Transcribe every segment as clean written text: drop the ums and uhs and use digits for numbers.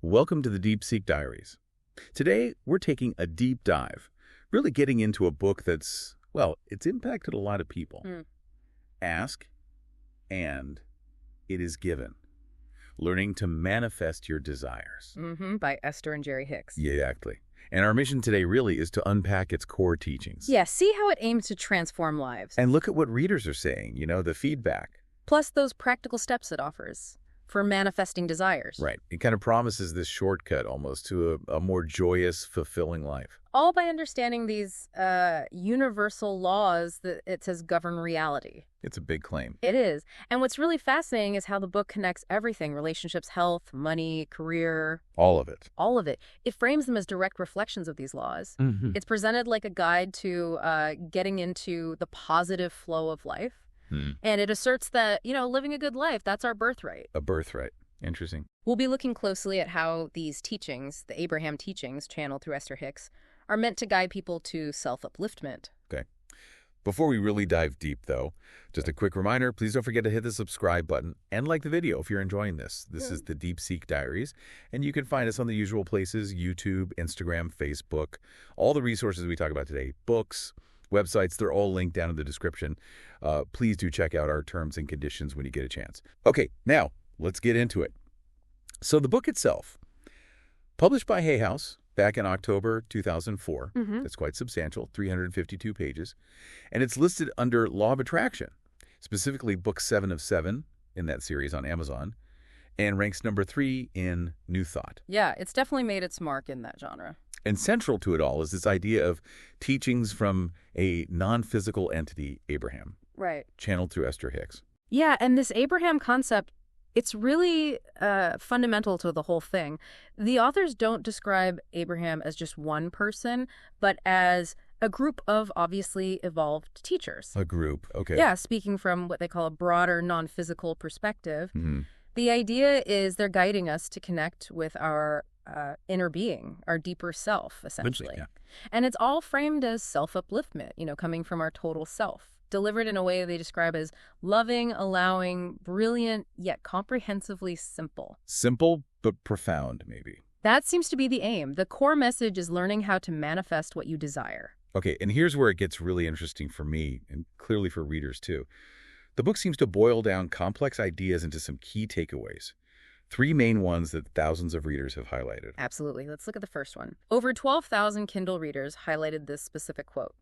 Welcome to the Deep Seek Diaries. Today, we're taking a deep dive, really getting into a book that's, well, it's impacted a lot of people. Ask, and it is given. Learning to manifest your desires. By Esther and Jerry Hicks. Yeah, exactly. And our mission today really is to unpack its core teachings. Yeah, see how it aims to transform lives. And look at what readers are saying, the feedback. Plus those practical steps it offers for manifesting desires. Right. It kind of promises this shortcut almost to a more joyous, fulfilling life. All by understanding these universal laws that it says govern reality. It's a big claim. It is. And what's really fascinating is how the book connects everything: relationships, health, money, career. All of it. All of it. It frames them as direct reflections of these laws. It's presented like a guide to getting into the positive flow of life. And it asserts that, living a good life, that's our birthright. A birthright. Interesting. We'll be looking closely at how these teachings, the Abraham teachings channeled through Esther Hicks, are meant to guide people to self-upliftment. Okay. Before we really dive deep, though, just a quick reminder, please don't forget to hit the subscribe button and like the video if you're enjoying this. This is the Deep Seek Diaries, and you can find us on the usual places: YouTube, Instagram, Facebook, all the resources we talk about today, books, websites, they're all linked down in the description. Please do check out our terms and conditions when you get a chance. Okay, now let's get into it. So the book itself, published by Hay House back in October 2004, that's quite substantial, 352 pages, and it's listed under Law of Attraction, specifically book 7 of 7 in that series on Amazon, and ranks number 3 in New Thought. Yeah, it's definitely made its mark in that genre. And central to it all is this idea of teachings from a non-physical entity, Abraham. Right. Channeled through Esther Hicks. Yeah, and this Abraham concept, it's really fundamental to the whole thing. The authors don't describe Abraham as just one person, but as a group of obviously evolved teachers. A group, okay. Yeah, speaking from what they call a broader non-physical perspective. The idea is they're guiding us to connect with our inner being, our deeper self, essentially. Yeah. And it's all framed as self-upliftment, coming from our total self, delivered in a way they describe as loving, allowing, brilliant, yet comprehensively simple. Simple, but profound, maybe. That seems to be the aim. The core message is learning how to manifest what you desire. Okay, and here's where it gets really interesting for me, and clearly for readers too. The book seems to boil down complex ideas into some key takeaways. 3 main ones that thousands of readers have highlighted. Absolutely. Let's look at the first one. Over 12,000 Kindle readers highlighted this specific quote.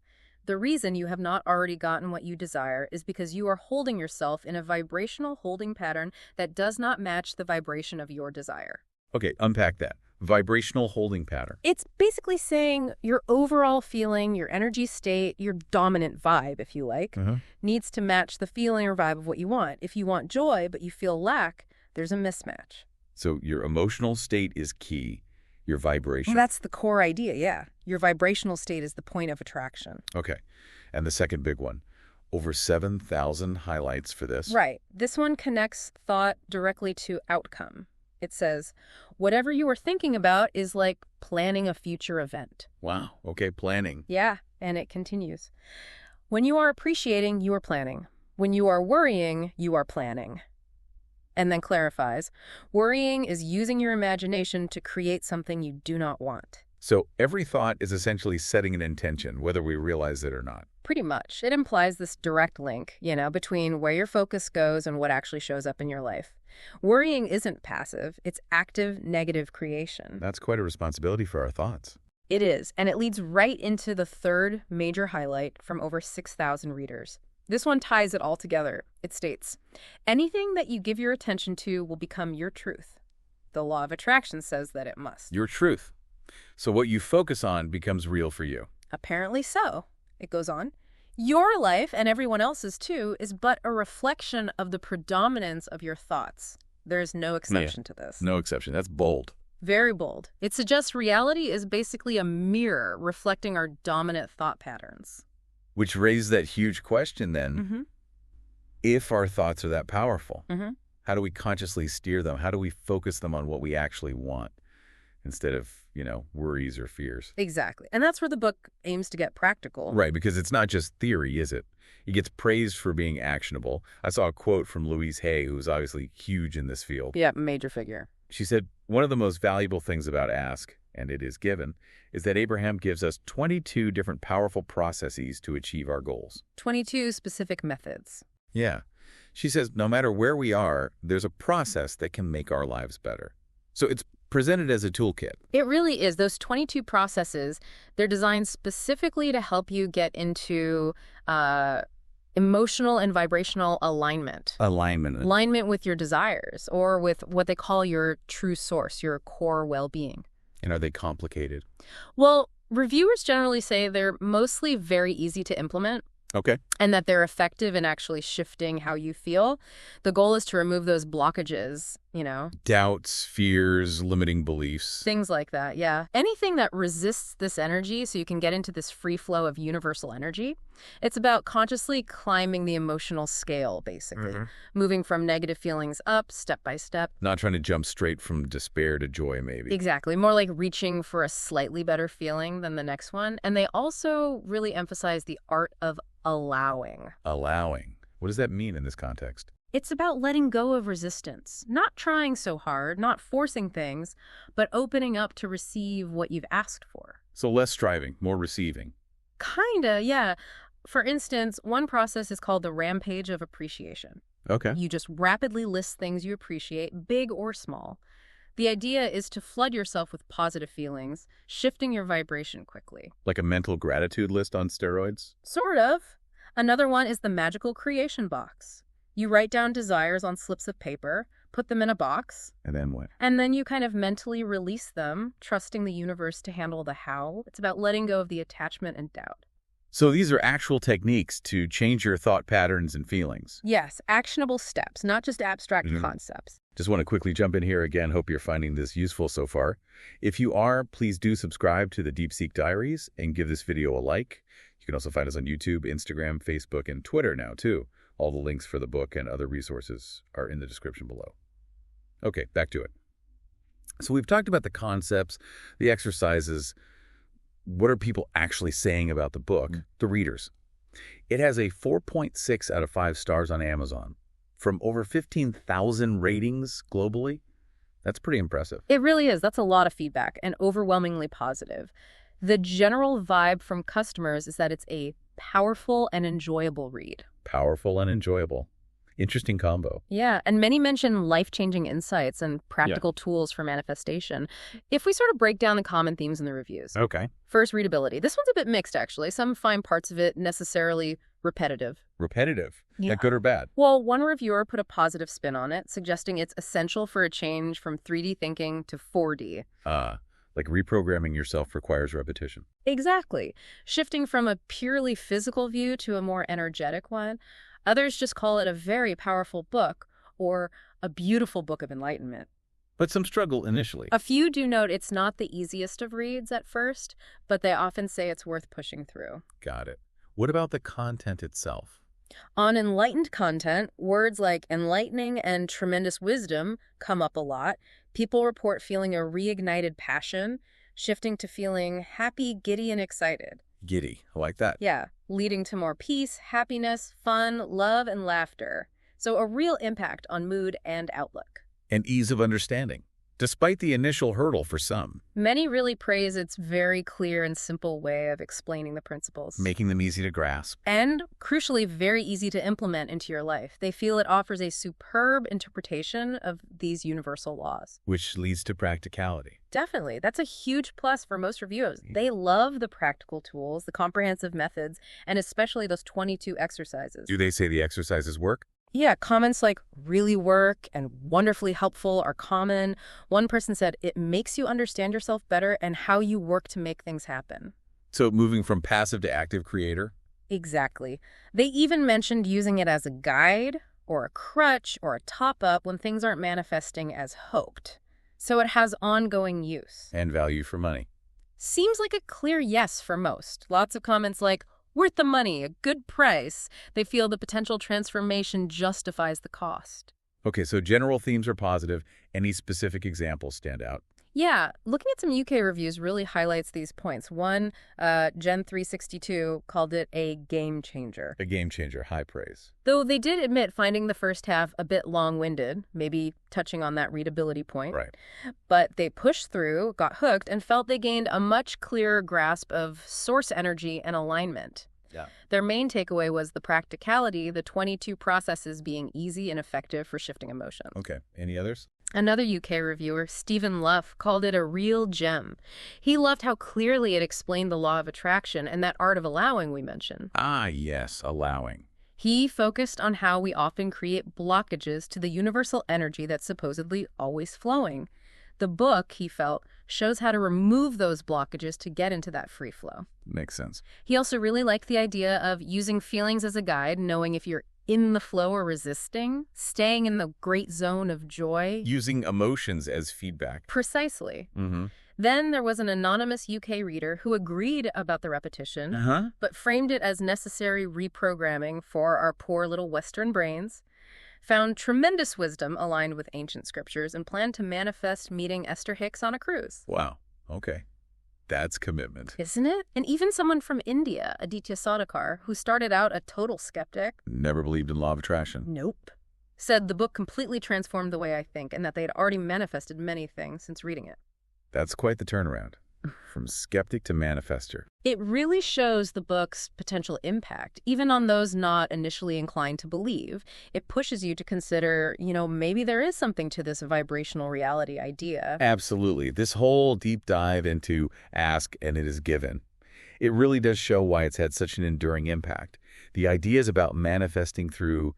The reason you have not already gotten what you desire is because you are holding yourself in a vibrational holding pattern that does not match the vibration of your desire. Okay, unpack that. Vibrational holding pattern. It's basically saying your overall feeling, your energy state, your dominant vibe, if you like, needs to match the feeling or vibe of what you want. If you want joy, but you feel lack, there's a mismatch. So your emotional state is key. Your vibration. Well, that's the core idea, yeah. Your vibrational state is the point of attraction. Okay. And the second big one. Over 7,000 highlights for this. Right. This one connects thought directly to outcome. It says, whatever you are thinking about is like planning a future event. Wow. Okay, planning. Yeah, and it continues. When you are appreciating, you are planning. When you are worrying, you are planning. And then clarifies, worrying is using your imagination to create something you do not want. So every thought is essentially setting an intention, whether we realize it or not. Pretty much. It implies this direct link, between where your focus goes and what actually shows up in your life. Worrying isn't passive. It's active, negative creation. That's quite a responsibility for our thoughts. It is, and it leads right into the third major highlight from over 6,000 readers. This one ties it all together. It states, anything that you give your attention to will become your truth. The law of attraction says that it must. Your truth. So what you focus on becomes real for you. Apparently so. It goes on. Your life, and everyone else's too, is but a reflection of the predominance of your thoughts. There's no exception to this. No exception. That's bold. Very bold. It suggests reality is basically a mirror reflecting our dominant thought patterns. Which raises that huge question then. If our thoughts are that powerful, how do we consciously steer them? How do we focus them on what we actually want instead of, worries or fears? Exactly. And that's where the book aims to get practical. Right, because it's not just theory, is it? It gets praised for being actionable. I saw a quote from Louise Hay, who's obviously huge in this field. Yeah, major figure. She said, one of the most valuable things about Ask, and it is given, is that Abraham gives us 22 different powerful processes to achieve our goals. 22 specific methods. Yeah. She says no matter where we are, there's a process that can make our lives better. So it's presented as a toolkit. It really is. Those 22 processes, they're designed specifically to help you get into emotional and vibrational alignment. Alignment with your desires or with what they call your true source, your core well-being. And are they complicated? Well, reviewers generally say they're mostly very easy to implement. Okay. And that they're effective in actually shifting how you feel. The goal is to remove those blockages, Doubts, fears, limiting beliefs. Things like that, yeah. Anything that resists this energy so you can get into this free flow of universal energy. It's about consciously climbing the emotional scale, basically. Moving from negative feelings up, step by step. Not trying to jump straight from despair to joy, maybe. Exactly. More like reaching for a slightly better feeling than the next one. And they also really emphasize the art of allowing. Allowing. What does that mean in this context? It's about letting go of resistance, not trying so hard, not forcing things, but opening up to receive what you've asked for. So less striving, more receiving. Kinda, yeah. For instance, one process is called the rampage of appreciation. Okay. You just rapidly list things you appreciate, big or small. The idea is to flood yourself with positive feelings, shifting your vibration quickly. Like a mental gratitude list on steroids? Sort of. Another one is the magical creation box. You write down desires on slips of paper, put them in a box. And then what? And then you kind of mentally release them, trusting the universe to handle the how. It's about letting go of the attachment and doubt. So these are actual techniques to change your thought patterns and feelings. Yes, actionable steps, not just abstract concepts. Just want to quickly jump in here again. Hope you're finding this useful so far. If you are, please do subscribe to the Deep Seek Diaries and give this video a like. You can also find us on YouTube, Instagram, Facebook, and Twitter now, too. All the links for the book and other resources are in the description below. Okay, back to it. So we've talked about the concepts, the exercises. What are people actually saying about the book? The readers. It has a 4.6 out of 5 stars on Amazon from over 15,000 ratings globally. That's pretty impressive. It really is. That's a lot of feedback and overwhelmingly positive. The general vibe from customers is that it's a powerful and enjoyable read. Powerful and enjoyable. Interesting combo. Yeah, and many mention life-changing insights and practical tools for manifestation. If we sort of break down the common themes in the reviews. Okay. First, readability. This one's a bit mixed, actually. Some find parts of it necessarily repetitive. Repetitive? Yeah. That good or bad? Well, one reviewer put a positive spin on it, suggesting it's essential for a change from 3D thinking to 4D. Like reprogramming yourself requires repetition. Exactly. Shifting from a purely physical view to a more energetic one. Others just call it a very powerful book or a beautiful book of enlightenment. But some struggle initially. A few do note it's not the easiest of reads at first, but they often say it's worth pushing through. Got it. What about the content itself? On enlightened content, words like enlightening and tremendous wisdom come up a lot. People report feeling a reignited passion, shifting to feeling happy, giddy, and excited. Giddy. I like that. Yeah, leading to more peace, happiness, fun, love, and laughter. So a real impact on mood and outlook. And ease of understanding, despite the initial hurdle for some. Many really praise its very clear and simple way of explaining the principles. Making them easy to grasp. And, crucially, very easy to implement into your life. They feel it offers a superb interpretation of these universal laws. Which leads to practicality. Definitely. That's a huge plus for most reviewers. They love the practical tools, the comprehensive methods, and especially those 22 exercises. Do they say the exercises work? Yeah, comments like really work and wonderfully helpful are common. One person said it makes you understand yourself better and how you work to make things happen. So moving from passive to active creator? Exactly. They even mentioned using it as a guide or a crutch or a top-up when things aren't manifesting as hoped. So it has ongoing use. And value for money. Seems like a clear yes for most. Lots of comments like, worth the money, a good price. They feel the potential transformation justifies the cost. Okay, so general themes are positive. Any specific examples stand out? Yeah, looking at some UK reviews really highlights these points. One, Gen362 called it a game changer. A game changer, high praise. Though they did admit finding the first half a bit long-winded, maybe touching on that readability point. Right. But they pushed through, got hooked, and felt they gained a much clearer grasp of source energy and alignment. Yeah. Their main takeaway was the practicality, the 22 processes being easy and effective for shifting emotions. Okay. Any others? Another UK reviewer, Stephen Luff, called it a real gem. He loved how clearly it explained the law of attraction and that art of allowing we mentioned. Ah, yes, allowing. He focused on how we often create blockages to the universal energy that's supposedly always flowing. The book, he felt, shows how to remove those blockages to get into that free flow. Makes sense. He also really liked the idea of using feelings as a guide, knowing if you're in the flow or resisting, staying in the great zone of joy. Using emotions as feedback. Precisely. Mm-hmm. Then there was an anonymous UK reader who agreed about the repetition, but framed it as necessary reprogramming for our poor little Western brains, found tremendous wisdom aligned with ancient scriptures, and planned to manifest meeting Esther Hicks on a cruise. Wow. Okay. That's commitment. Isn't it? And even someone from India, Aditya Sadekar, who started out a total skeptic. Never believed in law of attraction. Nope. Said the book completely transformed the way I think and that they had already manifested many things since reading it. That's quite the turnaround. From skeptic to manifester. It really shows the book's potential impact, even on those not initially inclined to believe. It pushes you to consider, maybe there is something to this vibrational reality idea. Absolutely. This whole deep dive into ask and it is given. It really does show why it's had such an enduring impact. The ideas about manifesting through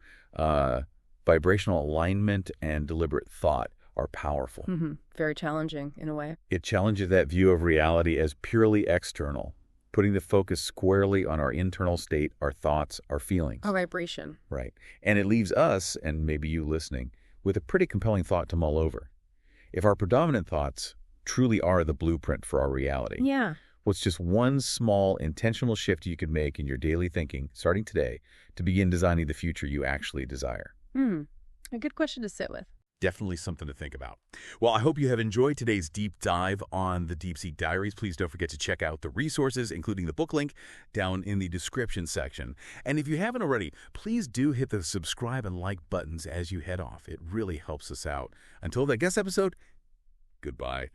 vibrational alignment and deliberate thought are powerful. Very challenging in a way. It challenges that view of reality as purely external, putting the focus squarely on our internal state, our thoughts, our feelings. Our vibration. Right. And it leaves us, and maybe you listening, with a pretty compelling thought to mull over. If our predominant thoughts truly are the blueprint for our reality, Yeah. what's just one small intentional shift you could make in your daily thinking, starting today, to begin designing the future you actually desire? A good question to sit with. Definitely something to think about. Well, I hope you have enjoyed today's deep dive on the Deep Seek Diaries. Please don't forget to check out the resources, including the book link, down in the description section. And if you haven't already, please do hit the subscribe and like buttons as you head off. It really helps us out. Until that guest episode, goodbye.